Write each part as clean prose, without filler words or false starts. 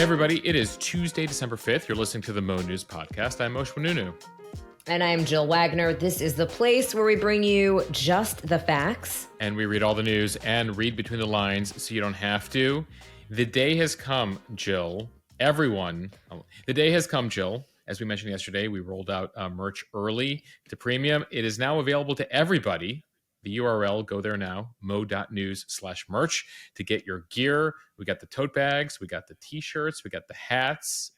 everybody, it is Tuesday, December 5th. You're listening to the Mo News Podcast. I'm Moshe Wanunu. And I'm Jill Wagner. This is the place where we bring you just the facts. And we read all the news and read between the lines so you don't have to. The day has come, Jill. Everyone, the day has come, Jill. As we mentioned yesterday, we rolled out merch early to premium. It is now available to everybody. The URL, go there now, mo.news/merch to get your gear. We got the tote bags, we got the t-shirts, we got the hats,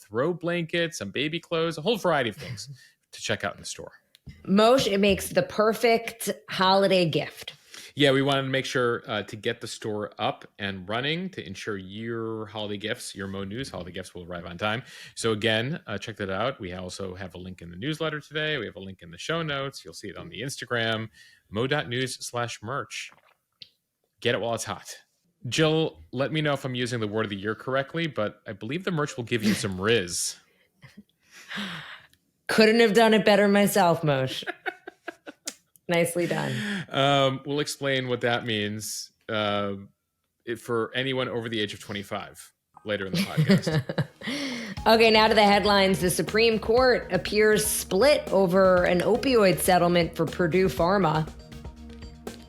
throw blankets, some baby clothes, a whole variety of things to check out in the store. Moshe, it makes the perfect holiday gift. Yeah, we wanted to make sure to get the store up and running to ensure your holiday gifts, your Mo News holiday gifts will arrive on time. So again, check that out. We also have a link in the newsletter today. We have a link in the show notes. You'll see it on the Instagram, mo.news/merch. Get it while it's hot. Jill, let me know if I'm using the word of the year correctly, but I believe the merch will give you some Rizz. Couldn't have done it better myself, Moshe. Nicely done. We'll explain what that means for anyone over the age of 25 later in the podcast. Okay, now to the headlines. The Supreme Court appears split over an opioid settlement for Purdue Pharma.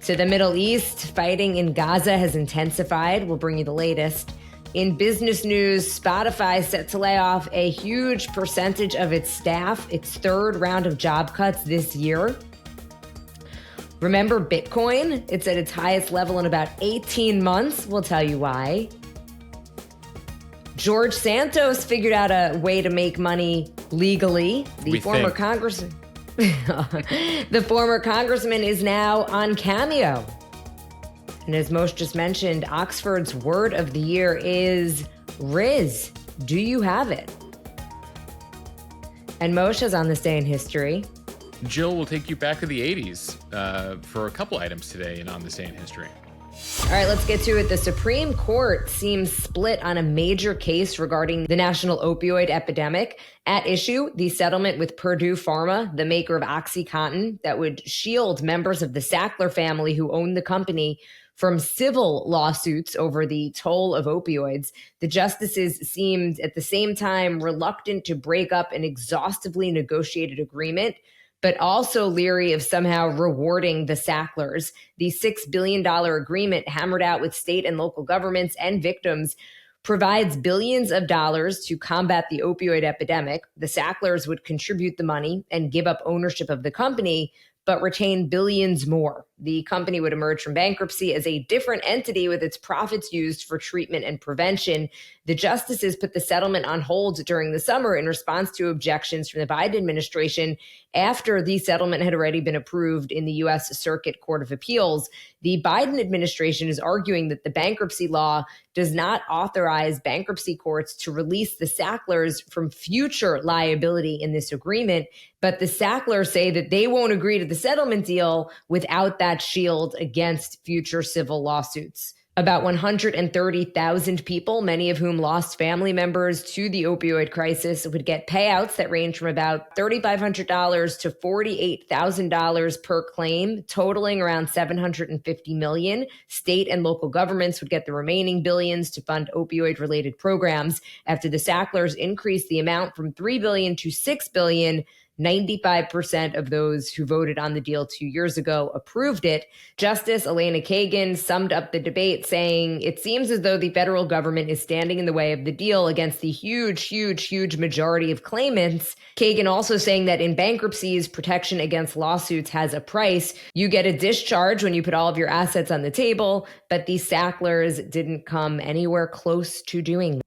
To the Middle East, fighting in Gaza has intensified. We'll bring you the latest. In business news, Spotify set to lay off a huge percentage of its staff, its third round of job cuts this year. Remember Bitcoin? It's at its highest level in about 18 months. We'll tell you why. George Santos figured out a way to make money legally. The former congressman is now on Cameo. And as Moshe just mentioned, Oxford's word of the year is Rizz. Do you have it? And Moshe's on this day in history. Jill will take you back to the 80s for a couple items today and on this day in history. All right, let's get to it. The Supreme Court seems split on a major case regarding the national opioid epidemic. At issue, the settlement with Purdue Pharma, the maker of OxyContin, that would shield members of the Sackler family who own the company from civil lawsuits over the toll of opioids. The justices seemed at the same time reluctant to break up an exhaustively negotiated agreement, but also leery of somehow rewarding the Sacklers. The $6 billion agreement hammered out with state and local governments and victims provides billions of dollars to combat the opioid epidemic. The Sacklers would contribute the money and give up ownership of the company, but retain billions more. The company would emerge from bankruptcy as a different entity with its profits used for treatment and prevention. The justices put the settlement on hold during the summer in response to objections from the Biden administration after the settlement had already been approved in the U.S. Circuit Court of Appeals. The Biden administration is arguing that the bankruptcy law does not authorize bankruptcy courts to release the Sacklers from future liability in this agreement. But the Sacklers say that they won't agree to the settlement deal without that shield against future civil lawsuits. About 130,000 people, many of whom lost family members to the opioid crisis, would get payouts that range from about $3,500 to $48,000 per claim, totaling around $750 million. State and local governments would get the remaining billions to fund opioid-related programs. After the Sacklers increased the amount from $3 billion to $6 billion, 95% of those who voted on the deal 2 years ago approved it. Justice Elena Kagan summed up the debate saying, "It seems as though the federal government is standing in the way of the deal against the huge majority of claimants." Kagan also saying that in bankruptcies, protection against lawsuits has a price. You get a discharge when you put all of your assets on the table, but the Sacklers didn't come anywhere close to doing that.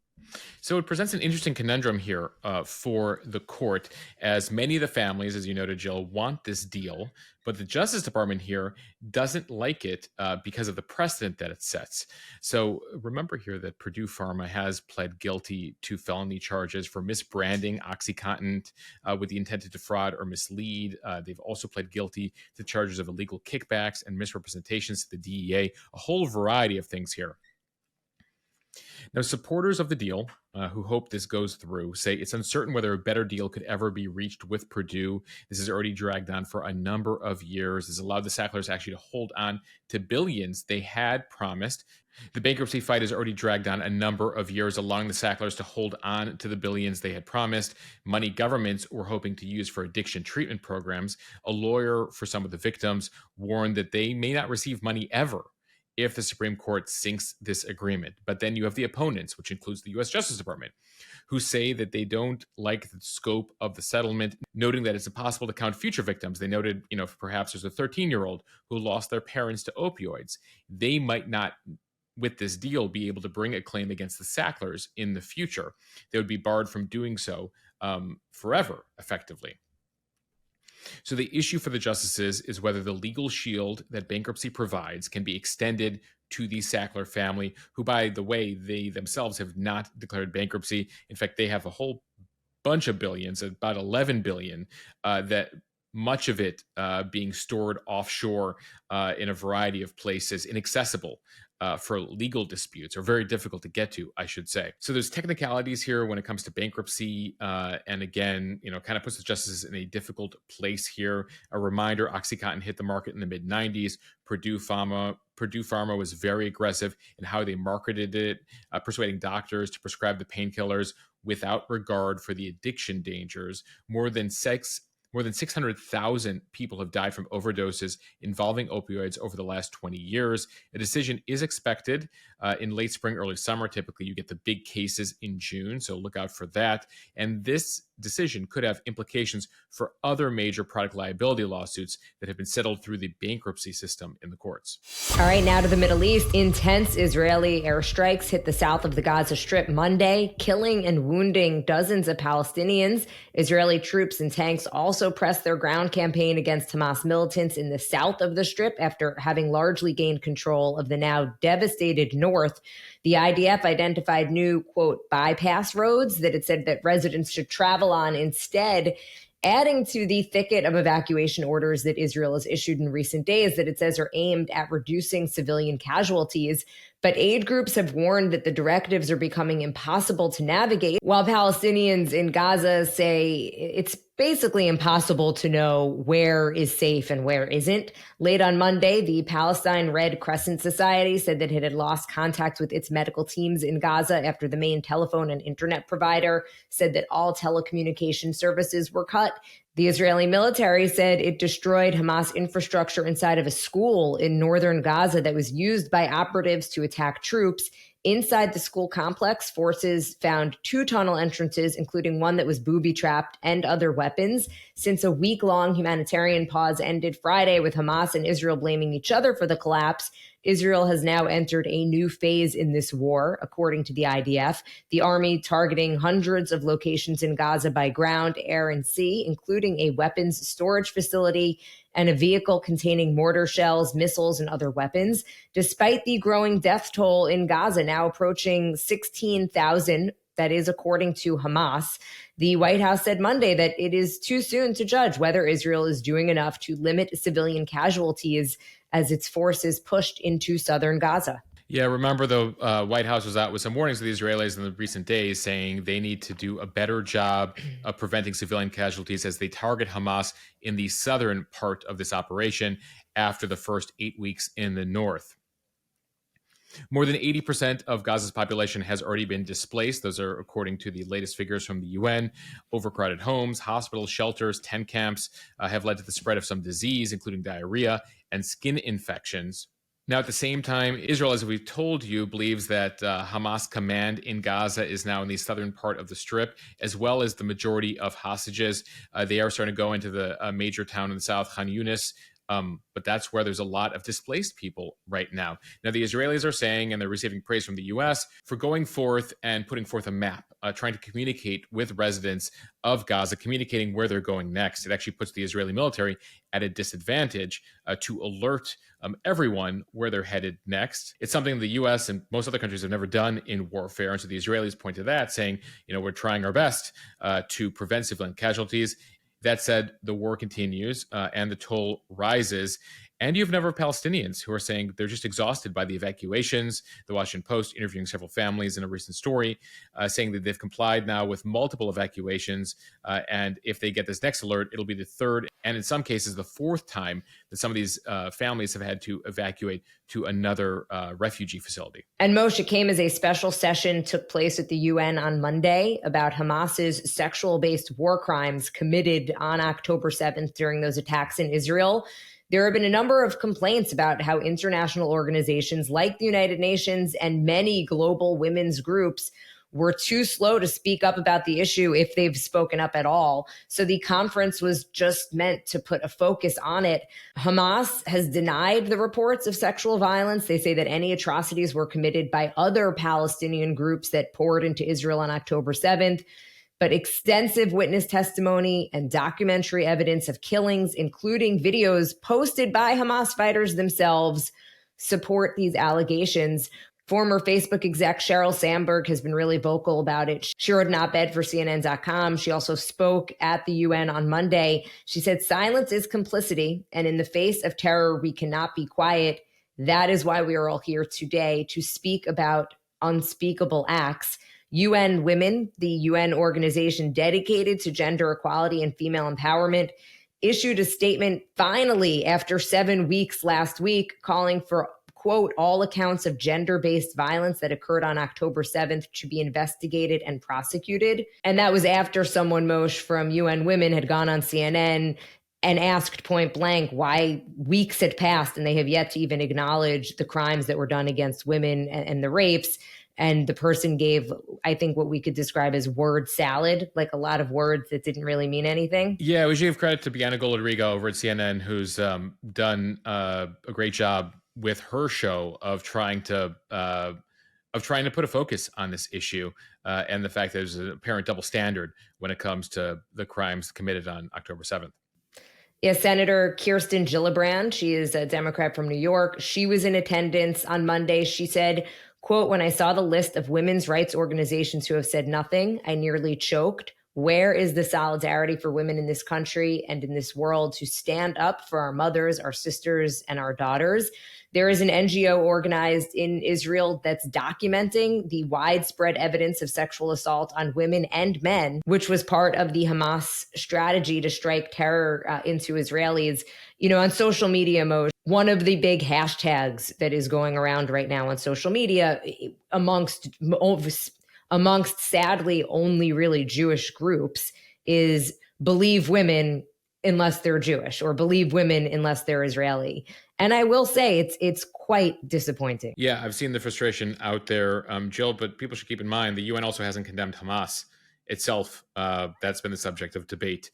So it presents an interesting conundrum here for the court, as many of the families, as you noted, Jill, want this deal, but the Justice Department here doesn't like it because of the precedent that it sets. So remember here that Purdue Pharma has pled guilty to felony charges for misbranding OxyContin with the intent to defraud or mislead. They've also pled guilty to charges of illegal kickbacks and misrepresentations to the DEA, a whole variety of things here. Now, supporters of the deal, who hope this goes through, say it's uncertain whether a better deal could ever be reached with Purdue. This has already dragged on for a number of years. This allowed the Sacklers actually to hold on to billions they had promised. The bankruptcy fight has already dragged on a number of years, allowing the Sacklers to hold on to the billions they had promised, money governments were hoping to use for addiction treatment programs. A lawyer for some of the victims warned that they may not receive money ever if the Supreme Court sinks this agreement. But then you have the opponents, which includes the U.S. Justice Department, who say that they don't like the scope of the settlement, noting that it's impossible to count future victims. They noted, perhaps there's a 13-year-old who lost their parents to opioids. They might not, with this deal, be able to bring a claim against the Sacklers in the future. They would be barred from doing so forever, effectively. So the issue for the justices is whether the legal shield that bankruptcy provides can be extended to the Sackler family, who, by the way, they themselves have not declared bankruptcy. In fact, they have a whole bunch of billions, about 11 billion, that much of it being stored offshore in a variety of places, inaccessible for legal disputes, or very difficult to get to, I should say. So there's technicalities here when it comes to bankruptcy, and again, kind of puts the justices in a difficult place here. A reminder, OxyContin hit the market in the mid-90s. Purdue Pharma was very aggressive in how they marketed it, persuading doctors to prescribe the painkillers without regard for the addiction dangers. More than 600,000 people have died from overdoses involving opioids over the last 20 years. A decision is expected in late spring, early summer. Typically, you get the big cases in June, so look out for that. And this decision could have implications for other major product liability lawsuits that have been settled through the bankruptcy system in the courts. All right, now to the Middle East. Intense Israeli airstrikes hit the south of the Gaza Strip Monday, killing and wounding dozens of Palestinians. Israeli troops and tanks also pressed their ground campaign against Hamas militants in the south of the Strip after having largely gained control of the now devastated north. The IDF identified new, quote, bypass roads that it said that residents should travel on instead, adding to the thicket of evacuation orders that Israel has issued in recent days that it says are aimed at reducing civilian casualties. But aid groups have warned that the directives are becoming impossible to navigate, while Palestinians in Gaza say it's basically impossible to know where is safe and where isn't. Late on Monday, the Palestine Red Crescent Society said that it had lost contact with its medical teams in Gaza after the main telephone and internet provider said that all telecommunication services were cut. The Israeli military said it destroyed Hamas infrastructure inside of a school in northern Gaza that was used by operatives to attack troops. Inside the school complex, forces found 2 tunnel entrances, including one that was booby-trapped, and other weapons. Since a week-long humanitarian pause ended Friday with Hamas and Israel blaming each other for the collapse, Israel has now entered a new phase in this war, according to the IDF. The army targeting hundreds of locations in Gaza by ground, air, and sea, including a weapons storage facility and a vehicle containing mortar shells, missiles, and other weapons. Despite the growing death toll in Gaza, now approaching 16,000, that is according to Hamas, the White House said Monday that it is too soon to judge whether Israel is doing enough to limit civilian casualties as its forces pushed into southern Gaza. Yeah, remember the White House was out with some warnings to the Israelis in the recent days saying they need to do a better job of preventing civilian casualties as they target Hamas in the southern part of this operation after the first 8 weeks in the north. More than 80% of Gaza's population has already been displaced. Those are according to the latest figures from the UN. Overcrowded homes, hospitals, shelters, tent camps have led to the spread of some disease, including diarrhea and skin infections. Now, at the same time, Israel, as we've told you, believes that Hamas command in Gaza is now in the southern part of the Strip, as well as the majority of hostages. They are starting to go into the major town in the south, Khan Yunis, but that's where there's a lot of displaced people right now. Now, the Israelis are saying, and they're receiving praise from the U.S., for going forth and putting forth a map, trying to communicate with residents of Gaza, communicating where they're going next. It actually puts the Israeli military at a disadvantage to alert everyone where they're headed next. It's something the U.S. and most other countries have never done in warfare. And so the Israelis point to that, saying, we're trying our best to prevent civilian casualties. That said, the war continues and the toll rises. And you have a number of Palestinians who are saying they're just exhausted by the evacuations. The Washington Post interviewing several families in a recent story, saying that they've complied now with multiple evacuations. And if they get this next alert, it'll be the third, and in some cases, the fourth time that some of these families have had to evacuate to another refugee facility. And Moshe came as a special session took place at the UN on Monday about Hamas's sexual-based war crimes committed on October 7th during those attacks in Israel. There have been a number of complaints about how international organizations like the United Nations and many global women's groups were too slow to speak up about the issue if they've spoken up at all. So the conference was just meant to put a focus on it. Hamas has denied the reports of sexual violence. They say that any atrocities were committed by other Palestinian groups that poured into Israel on October 7th. But extensive witness testimony and documentary evidence of killings, including videos posted by Hamas fighters themselves, support these allegations. Former Facebook exec Sheryl Sandberg has been really vocal about it. She wrote an op-ed for CNN.com. She also spoke at the UN on Monday. She said, "Silence is complicity, and in the face of terror, we cannot be quiet. That is why we are all here today to speak about unspeakable acts." UN Women, the UN organization dedicated to gender equality and female empowerment, issued a statement finally after 7 weeks last week calling for, quote, "all accounts of gender-based violence that occurred on October 7th to be investigated and prosecuted." And that was after someone, Moshe, from UN Women had gone on CNN and asked point blank why weeks had passed and they have yet to even acknowledge the crimes that were done against women and the rapes. And the person gave, I think, what we could describe as word salad, like a lot of words that didn't really mean anything. Yeah, we should give credit to Bianca Golodrigo over at CNN, who's done a great job with her show of trying to put a focus on this issue and the fact that there's an apparent double standard when it comes to the crimes committed on October 7th. Yeah, Senator Kirsten Gillibrand, she is a Democrat from New York. She was in attendance on Monday. She said, quote, "When I saw the list of women's rights organizations who have said nothing, I nearly choked. Where is the solidarity for women in this country and in this world to stand up for our mothers, our sisters, and our daughters?" There is an NGO organized in Israel that's documenting the widespread evidence of sexual assault on women and men, which was part of the Hamas strategy to strike terror into Israelis. You know, on social media, Moshe, one of the big hashtags that is going around right now on social media amongst sadly only really Jewish groups is "believe women unless they're Jewish" or "believe women unless they're Israeli." And I will say it's quite disappointing. Yeah, I've seen the frustration out there, Jill, but people should keep in mind the UN also hasn't condemned Hamas itself. That's been the subject of debate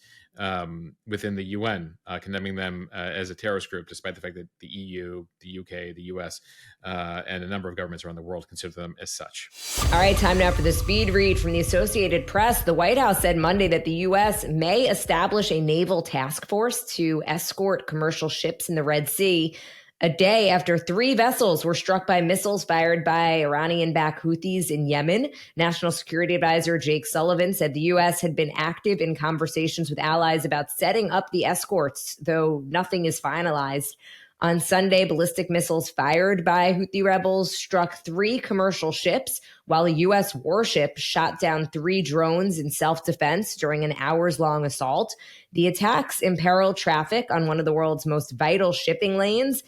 within the UN, condemning them as a terrorist group, despite the fact that the EU, the UK, the US, and a number of governments around the world consider them as such. All right, time now for the speed read from the Associated Press. The White House said Monday that the U.S. may establish a naval task force to escort commercial ships in the Red Sea, a day after 3 vessels were struck by missiles fired by Iranian-backed Houthis in Yemen. National Security Advisor Jake Sullivan said the U.S. had been active in conversations with allies about setting up the escorts, though nothing is finalized. On Sunday, ballistic missiles fired by Houthi rebels struck 3 commercial ships, while a U.S. warship shot down 3 drones in self-defense during an hours-long assault. The attacks imperiled traffic on one of the world's most vital shipping lanes,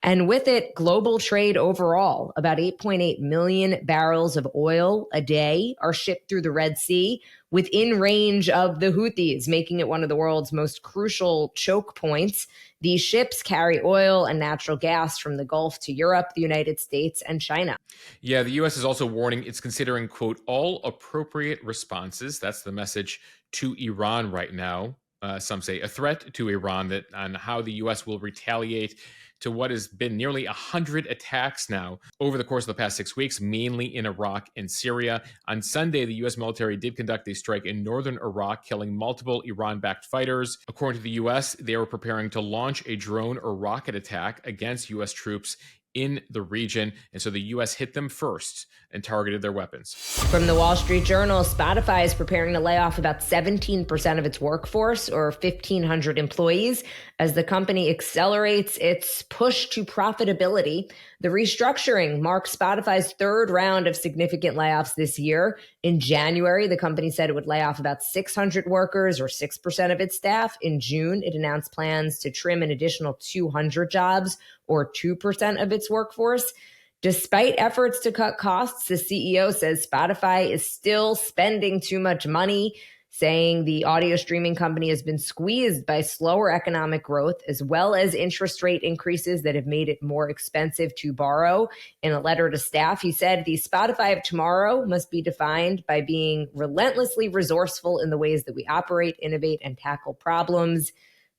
and with it, global trade overall. About 8.8 million barrels of oil a day are shipped through the Red Sea within range of the Houthis, making it one of the world's most crucial choke points. These ships carry oil and natural gas from the Gulf to Europe, the United States, and China. Yeah, the U.S. is also warning it's considering, quote, "all appropriate responses." That's the message to Iran right now. Some say a threat to Iran on how the U.S. will retaliate to what has been nearly 100 attacks now over the course of the past 6 weeks, mainly in Iraq and Syria. On Sunday, the U.S. military did conduct a strike in northern Iraq, killing multiple Iran-backed fighters. According to the U.S., they were preparing to launch a drone or rocket attack against U.S. troops in the region. And so the U.S. hit them first and targeted their weapons. From the Wall Street Journal, Spotify is preparing to lay off about 17% of its workforce, or 1,500 employees, as the company accelerates its push to profitability. The restructuring marks Spotify's third round of significant layoffs this year. In January, the company said it would lay off about 600 workers, or 6% of its staff. In June, it announced plans to trim an additional 200 jobs, or 2% of its workforce. Despite efforts to cut costs, the CEO says Spotify is still spending too much money, saying the audio streaming company has been squeezed by slower economic growth, as well as interest rate increases that have made it more expensive to borrow. In a letter to staff, he said the Spotify of tomorrow must be defined by being relentlessly resourceful in the ways that we operate, innovate, and tackle problems.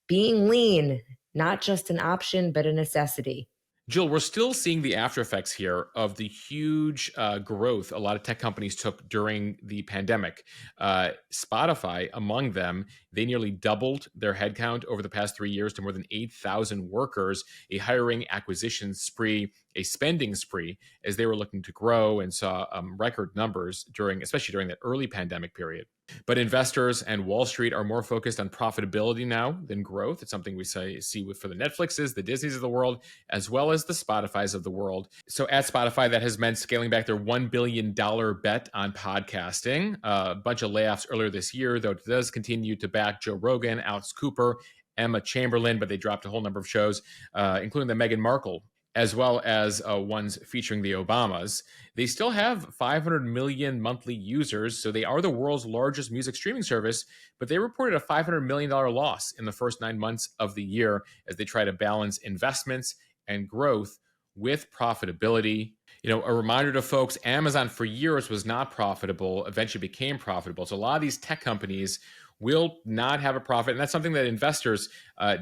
Being lean, not just an option, but a necessity. Jill, we're still seeing the after effects here of the huge growth a lot of tech companies took during the pandemic. Spotify, among them, they nearly doubled their headcount over the past 3 years to more than 8,000 workers, a hiring acquisition spree, a spending spree, as they were looking to grow and saw record numbers especially during that early pandemic period. But investors and Wall Street are more focused on profitability now than growth. It's something we see for the Netflixes, the Disneys of the world, as well as the Spotifys of the world. So at Spotify, that has meant scaling back their $1 billion bet on podcasting. A bunch of layoffs earlier this year, though it does continue to back Joe Rogan, Alex Cooper, Emma Chamberlain, but they dropped a whole number of shows, including the Meghan Markle, as well as ones featuring the Obamas. They still have 500 million monthly users, so they are the world's largest music streaming service, but they reported a $500 million loss in the first 9 months of the year as they try to balance investments and growth with profitability. A reminder to folks, Amazon for years was not profitable, eventually became profitable. So a lot of these tech companies will not have a profit, and that's something that investors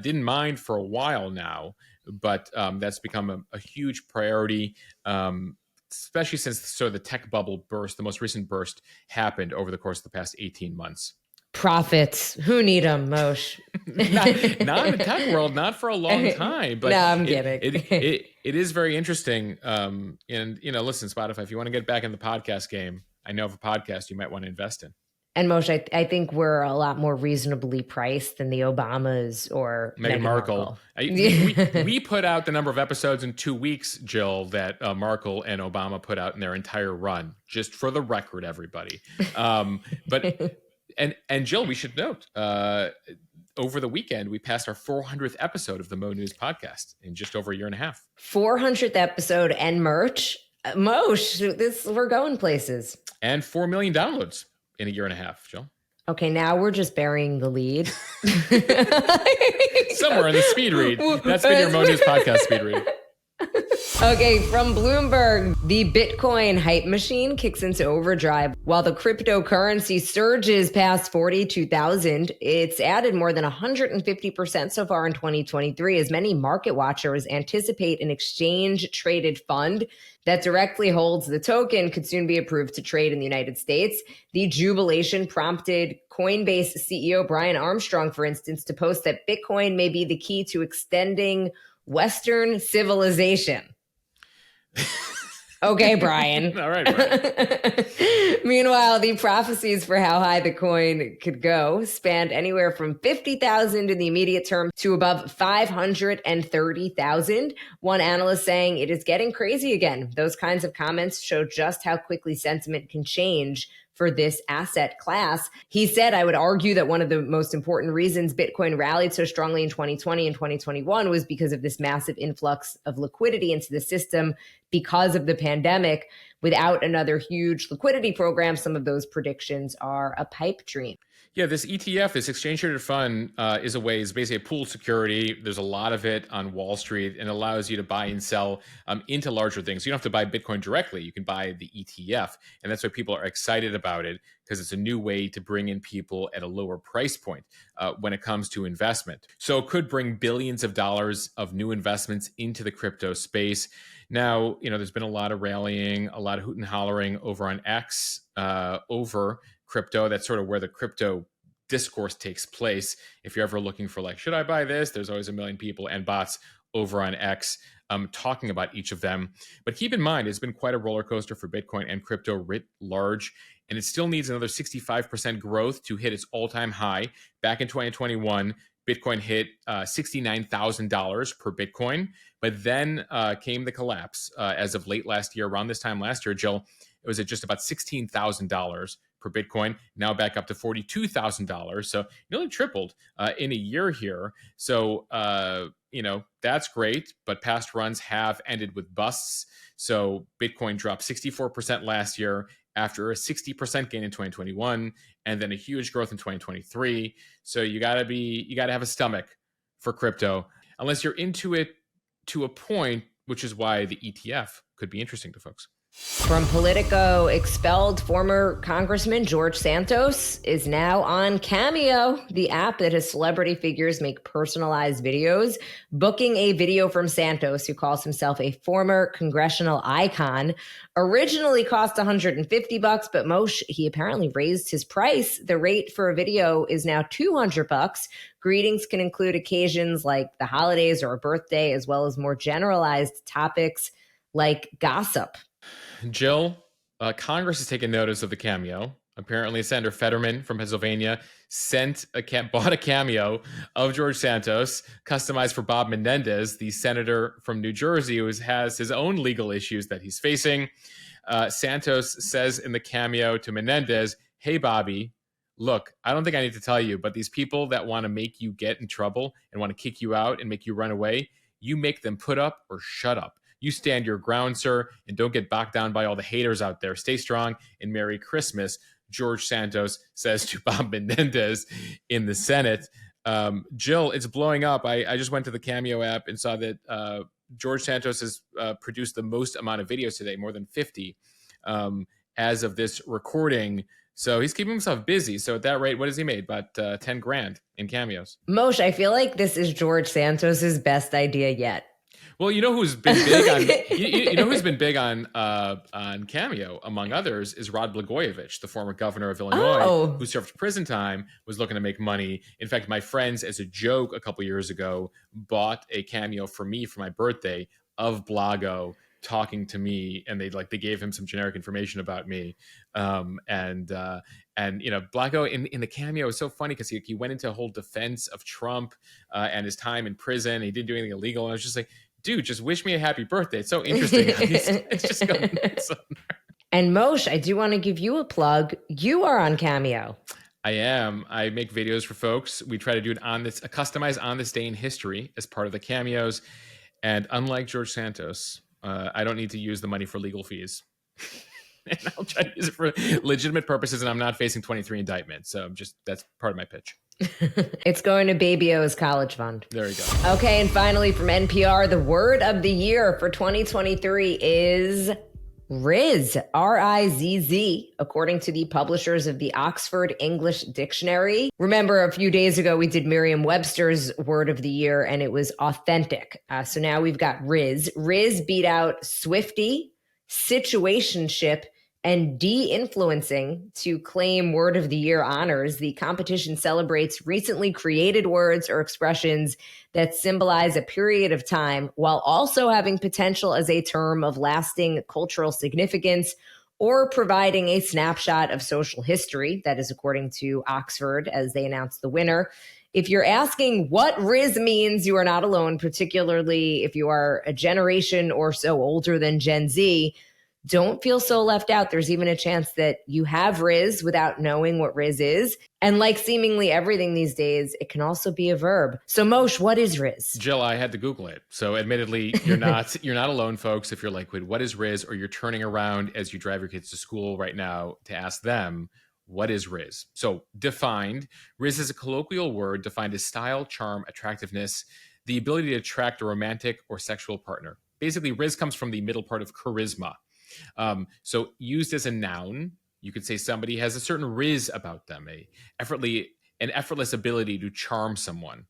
didn't mind for a while now. But that's become a huge priority, especially since the tech bubble burst, the most recent burst happened over the course of the past 18 months. Profits. Who need them, Moshe? not in the tech world, not for a long time. But no, I'm kidding. It is very interesting. And, listen, Spotify, if you want to get back in the podcast game, I know of a podcast you might want to invest in. And Moshe, I think we're a lot more reasonably priced than the Obamas or Meghan Markle. We put out the number of episodes in 2 weeks, Jill, that Markle and Obama put out in their entire run, just for the record, everybody. But Jill, we should note, over the weekend, we passed our 400th episode of the Mo News podcast in just over a year and a half. 400th episode and merch. Moshe, we're going places. And 4 million downloads in a year and a half, Jill. Okay, now we're just burying the lead. Somewhere in the speed read. That's been your Mo News podcast speed read. Okay, from Bloomberg, the Bitcoin hype machine kicks into overdrive. While the cryptocurrency surges past 42,000, it's added more than 150% so far in 2023, as many market watchers anticipate an exchange-traded fund that directly holds the token could soon be approved to trade in the United States. The jubilation prompted Coinbase CEO Brian Armstrong, for instance, to post that Bitcoin may be the key to extending Western civilization. Okay, Brian. All right, Brian. Meanwhile, the prophecies for how high the coin could go spanned anywhere from 50,000 in the immediate term to above 530,000. One analyst saying it is getting crazy again. Those kinds of comments show just how quickly sentiment can change for this asset class. He said, I would argue that one of the most important reasons Bitcoin rallied so strongly in 2020 and 2021 was because of this massive influx of liquidity into the system because of the pandemic. Without another huge liquidity program, some of those predictions are a pipe dream. Yeah, this ETF, this exchange-traded fund, is basically a pooled security. There's a lot of it on Wall Street and allows you to buy and sell into larger things. You don't have to buy Bitcoin directly. You can buy the ETF. And that's why people are excited about it, because it's a new way to bring in people at a lower price point when it comes to investment. So it could bring billions of dollars of new investments into the crypto space. Now, there's been a lot of rallying, a lot of hoot and hollering over on X over crypto. That's sort of where the crypto discourse takes place. If you're ever looking for should I buy this? There's always a million people and bots over on X. talking about each of them. But keep in mind, it's been quite a roller coaster for Bitcoin and crypto writ large, and it still needs another 65% growth to hit its all-time high. Back in 2021, Bitcoin hit $69,000 per Bitcoin, but then came the collapse as of late last year. Around this time last year, Jill, it was at just about $16,000 per Bitcoin, now back up to $42,000. So nearly tripled in a year here. So, that's great, but past runs have ended with busts. So Bitcoin dropped 64% last year after a 60% gain in 2021, and then a huge growth in 2023. So you got to have a stomach for crypto, unless you're into it to a point, which is why the ETF could be interesting to folks. From Politico, Expelled former Congressman George Santos is now on Cameo, the app that has celebrity figures make personalized videos. Booking a video from Santos, who calls himself a former congressional icon, originally cost $150, but Moshe, he apparently raised his price. The rate for a video is now $200. Greetings can include occasions like the holidays or a birthday, as well as more generalized topics like gossip. Jill, Congress has taken notice of the Cameo. Apparently, Senator Fetterman from Pennsylvania bought a Cameo of George Santos, customized for Bob Menendez, the senator from New Jersey, who has his own legal issues that he's facing. Santos says in the Cameo to Menendez, "Hey, Bobby, look, I don't think I need to tell you, but these people that want to make you get in trouble and want to kick you out and make you run away, you make them put up or shut up. You stand your ground, sir, and don't get bogged down by all the haters out there. Stay strong and Merry Christmas," George Santos says to Bob Menendez in the Senate. Jill, it's blowing up. I just went to the Cameo app and saw that George Santos has produced the most amount of videos today, more than 50, as of this recording. So he's keeping himself busy. So at that rate, what has he made? About 10 grand in cameos. Moshe, I feel like this is George Santos's best idea yet. Well, you know who's been big on you know who's been big on Cameo, among others, is Rod Blagojevich, the former governor of Illinois, who served prison time, was looking to make money. In fact, my friends, as a joke, a couple years ago, bought a Cameo for me for my birthday of Blago talking to me, and they gave him some generic information about me. And Blago in the Cameo is so funny because he went into a whole defense of Trump and his time in prison. He didn't do anything illegal, and I was just like, dude, just wish me a happy birthday. It's so interesting. It's just going nuts. And Moshe, I do want to give you a plug. You are on Cameo. I am. I make videos for folks. We try to do a customized on this day in history as part of the Cameos. And unlike George Santos, I don't need to use the money for legal fees. And I'll try to use it for legitimate purposes, and I'm not facing 23 indictments. So that's part of my pitch. It's going to Baby O's college fund. There you go. Okay, and finally from NPR, the word of the year for 2023 is Rizz, R-I-Z-Z, according to the publishers of the Oxford English Dictionary. Remember, a few days ago, we did Merriam-Webster's word of the year, and it was authentic. So now we've got Rizz. Rizz beat out Swiftie, situationship, and de-influencing to claim Word of the Year honors. The competition celebrates recently created words or expressions that symbolize a period of time while also having potential as a term of lasting cultural significance or providing a snapshot of social history. That is according to Oxford as they announced the winner. If you're asking what Rizz means, you are not alone, particularly if you are a generation or so older than Gen Z. Don't feel so left out. There's even a chance that you have Rizz without knowing what Rizz is. And like seemingly everything these days, it can also be a verb. So Moshe, what is Rizz? Jill, I had to Google it. So admittedly, you're not alone, folks. If you're like, wait, what is Rizz? Or you're turning around as you drive your kids to school right now to ask them, what is Rizz? So defined, Rizz is a colloquial word defined as style, charm, attractiveness, the ability to attract a romantic or sexual partner. Basically, Rizz comes from the middle part of charisma. So used as a noun, you could say somebody has a certain rizz about them, an effortless ability to charm someone.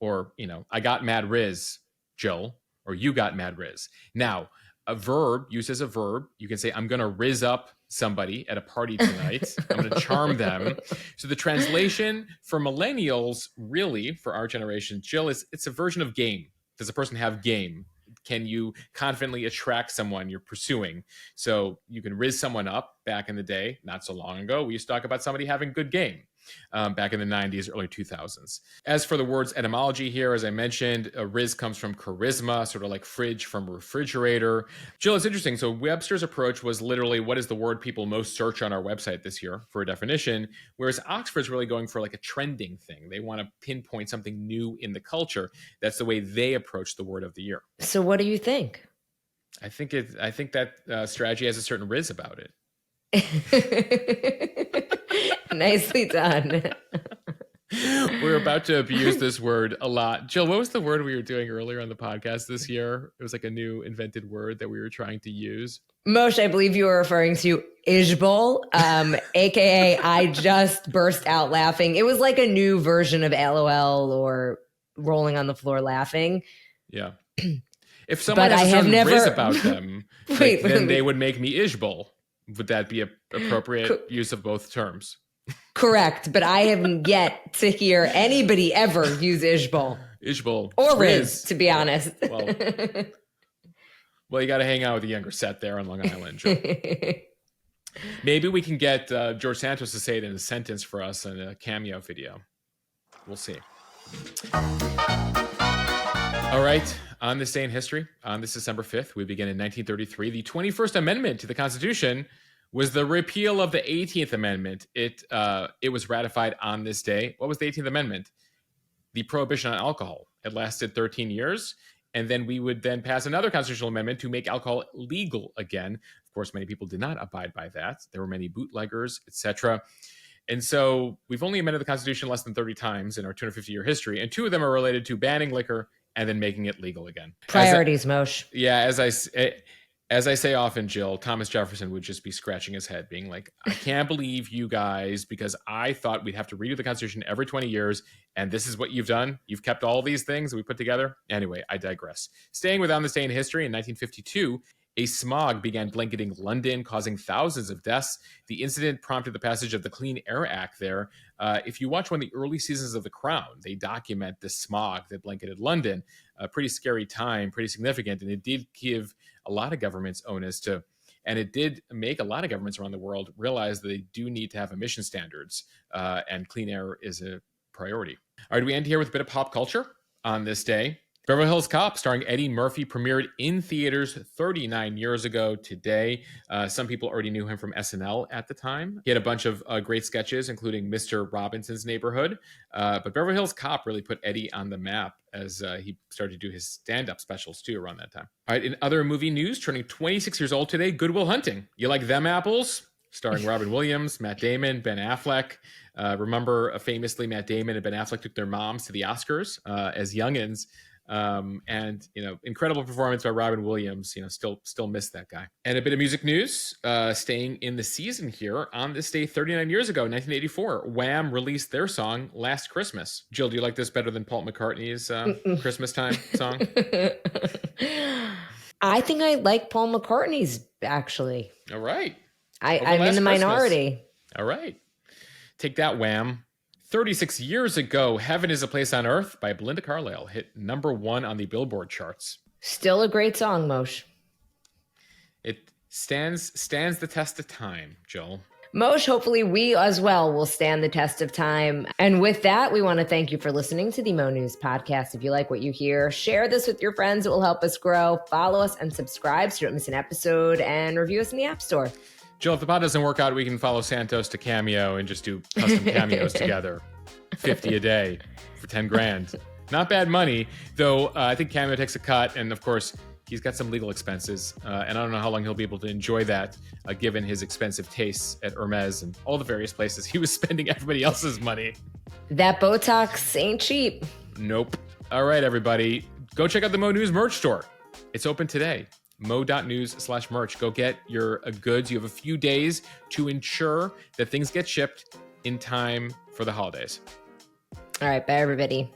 Or, I got mad rizz, Jill, or you got mad rizz. Now, a verb, used as a verb, you can say, I'm going to rizz up somebody at a party tonight. I'm going to charm them. So the translation for millennials, really, for our generation, Jill, it's a version of game. Does a person have game? can you confidently attract someone you're pursuing? So you can rizz someone up. Back in the day, not so long ago, we used to talk about somebody having good game. Back in the 90s, early 2000s. As for the word's etymology here, as I mentioned, Rizz comes from charisma, sort of like fridge from refrigerator. Jill, it's interesting. So Webster's approach was literally, what is the word people most search on our website this year for a definition? Whereas Oxford's really going for like a trending thing. They want to pinpoint something new in the culture. That's the way they approach the word of the year. So what do you think? I think that strategy has a certain Rizz about it. Nicely done. We're about to abuse this word a lot. Jill, what was the word we were doing earlier on the podcast this year? It was like a new invented word that we were trying to use. Moshe, I believe you were referring to Ishbal, aka I just burst out laughing. It was like a new version of LOL or rolling on the floor laughing. Yeah. If someone has a certain Rizz about them, then they would make me Ishbal. Would that be an appropriate use of both terms? Correct, but I haven't yet to hear anybody ever use Ishbal. Ishbal. Or Rizz, to be honest. Well, you got to hang out with the younger set there on Long Island, Joe. Maybe we can get George Santos to say it in a sentence for us in a Cameo video. We'll see. All right. On this day in history, on this December 5th, we begin in 1933. The 21st Amendment to the Constitution was the repeal of the 18th Amendment. It was ratified on this day. What was the 18th Amendment? The prohibition on alcohol. It lasted 13 years. And then we would then pass another constitutional amendment to make alcohol legal again. Of course, many people did not abide by that. There were many bootleggers, etc. And so we've only amended the Constitution less than 30 times in our 250-year history. And two of them are related to banning liquor and then making it legal again. Priorities, Moshe. Yeah, as I say often, Jill, Thomas Jefferson would just be scratching his head, being like, I can't believe you guys, because I thought we'd have to redo the Constitution every 20 years, and this is what you've done. You've kept all these things that we put together. Anyway, I digress. Staying with On This Day in History, in 1952, a smog began blanketing London, causing thousands of deaths. The incident prompted the passage of the Clean Air Act there. If you watch one of the early seasons of The Crown, they document the smog that blanketed London. A pretty scary time, pretty significant, and it did give a lot of governments onus to, and it did make a lot of governments around the world realize that they do need to have emission standards, and clean air is a priority. All right, we end here with a bit of pop culture on this day. Beverly Hills Cop, starring Eddie Murphy, premiered in theaters 39 years ago today. Some people already knew him from SNL at the time. He had a bunch of great sketches, including Mr. Robinson's Neighborhood. But Beverly Hills Cop really put Eddie on the map as he started to do his stand-up specials, too, around that time. All right, in other movie news, turning 26 years old today, Good Will Hunting. You like them apples? Starring Robin Williams, Matt Damon, Ben Affleck. Remember, famously, Matt Damon and Ben Affleck took their moms to the Oscars as youngins. And incredible performance by Robin Williams. Still miss that guy. And a bit of music news, staying in the season here. On this day 39 years ago, 1984, Wham released their song Last Christmas. Jill, do you like this better than Paul McCartney's Christmas time song? I think I like Paul McCartney's, actually. All right. I'm in the minority. Christmas. All right. Take that, Wham. 36 years ago, Heaven is a Place on Earth by Belinda Carlisle hit #1 on the Billboard charts. Still a great song, Moshe. It stands the test of time, Joel. Moshe, hopefully we as well will stand the test of time. And with that, we want to thank you for listening to the Mo News podcast. If you like what you hear, share this with your friends. It will help us grow. Follow us and subscribe so you don't miss an episode, and review us in the App Store. Jill, if the pod doesn't work out, we can follow Santos to Cameo and just do custom cameos together. 50 a day for 10 grand. Not bad money, though. I think Cameo takes a cut, and of course, he's got some legal expenses, and I don't know how long he'll be able to enjoy that, given his expensive tastes at Hermes and all the various places he was spending everybody else's money. That Botox ain't cheap. Nope. All right, everybody, go check out the Mo News merch store. It's open today. mo.news/merch. Go get your goods. You have a few days to ensure that things get shipped in time for the holidays. All right, bye, everybody.